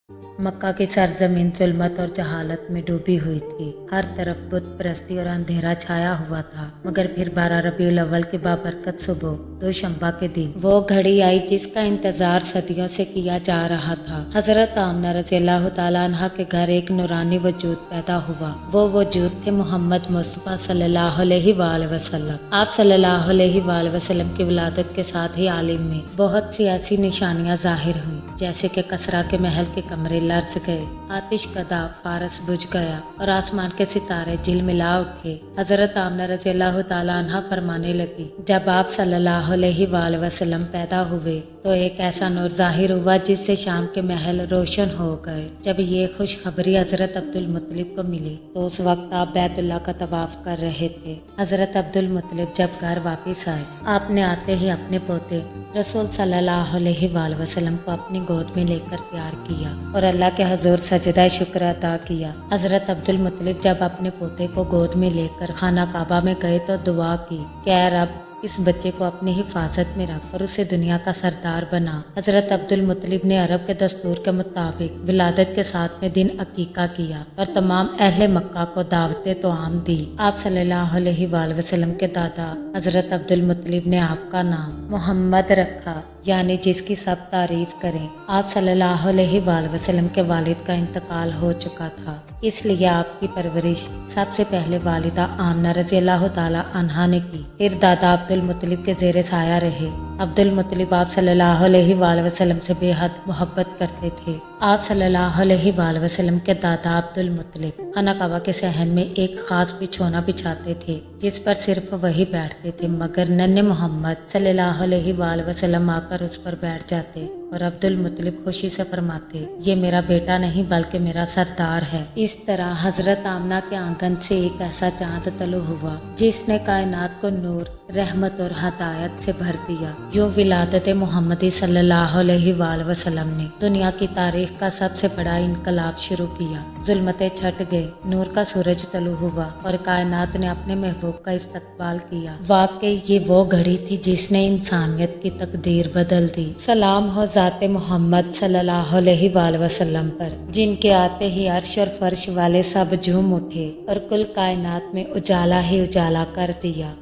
मक्का की सरजमीन जुल्मत और जहालत में डूबी हुई थी। हर तरफ बुत परस्ती और अंधेरा छाया हुआ था। मगर फिर 12 रबीउल अव्वल की बाबरकत सुबह दोशंबा के दिन वो घड़ी आई जिसका इंतजार सदियों से किया जा रहा था। हजरत आमना रज़ियल्लाहु ताला अन्हा के घर एक नूरानी वजूद पैदा हुआ। वो वजूद थे मोहम्मद मुस्तफ़ा सल्लल्लाहु अलैहि वसल्लम। आप सल्लल्लाहु अलैहि वसल्लम की विलादत के साथ ही आलिम में बहुत सी ऐसी निशानियां जाहिर हुई, जैसे कि कसरा के महल के कमरे लर्ज गए, आतिश कदा फारस बुझ गया और आसमान के सितारे झिलमिला उठे। हजरत आमना रज़ियल्लाहु ताला अन्हा फरमाने लगी, जब आप सल्लल्लाहु अलैहि वसल्लम पैदा हुए तो एक ऐसा नूर जाहिर हुआ जिससे शाम के महल रोशन हो गए। जब ये खुशखबरी हजरत अब्दुल मुत्तलिब को मिली तो उस वक्त आप बैतुल्लाह का तवाफ कर रहे थे। हजरत अब्दुल मुत्तलिब जब घर वापिस आए, आपने आते ही अपने पोते रसूल सल्लल्लाहु अलैहि वसल्लम को अपनी गोद में लेकर प्यार किया और अल्लाह के हुजूर सजदा शुक्र अदा किया। हजरत अब्दुल मुत्तलिब जब अपने पोते को गोद में लेकर खाना काबा में गए तो दुआ की कि ऐ रब, इस बच्चे को अपनी हिफाजत में रख और उसे दुनिया का सरदार बना। हजरत अब्दुल मुत्तलिब ने अरब के दस्तूर के मुताबिक विलादत के साथ में दिन अकीका किया और तमाम अहले मक्का को दावते तो आम दी। आप सल्लल्लाहु अलैहि वसल्लम के दादा हजरत अब्दुल मुत्तलिब ने आपका नाम मोहम्मद रखा, यानी जिसकी सब तारीफ करें। आप सल्लल्लाहु अलैहि वसल्लम के वालिद का इंतकाल हो चुका था, इसलिए आपकी परवरिश सबसे पहले वालिदा आमना रज़ियल्लाहु ताला अन्हा ने की, फिर दादा अब्दुल मुत्तलिब के ज़ेरे साया रहे। अब्दुल मुत्तलिब आप सल्लल्लाहु अलैहि वसल्लम से बेहद मोहब्बत करते थे। आप सल्लल्लाहु अलैहि वसल्लम के दादा अब्दुल मुत्तलिब खाना काबा के सहन में एक खास बिछौना बिछाते थे जिस पर सिर्फ वही बैठते थे, मगर नन्हे मोहम्मद सल्लल्लाहु अलैहि वसल्लम आकर उस पर बैठ जाते और अब्दुल मुत्तलिब खुशी से फरमाते, ये मेरा बेटा नहीं बल्कि मेरा सरदार है। इस तरह हजरत आमना के आंगन से एक ऐसा चांद तलु हुआ जिसने कायनात को नूर, रहमत और हदायत से भर दिया। यूं विलादत मोहम्मदी सल्लल्लाहु अलैहि वसल्लम ने दुनिया की तारीख का सबसे बड़ा इनकलाब शुरू किया। जुल्मतें छट गए, नूर का सूरज तलु हुआ और कायनात ने अपने महबूब का इस्तकबाल किया। वाकई ये वो घड़ी थी जिसने इंसानियत की तकदीर बदल दी। सलाम हो ज़ाते मोहम्मद सल्लल्लाहु अलैहि वसल्लम पर, जिनके आते ही अर्श और फर्श वाले सब झूम उठे और कुल कायनात में उजाला ही उजाला कर दिया।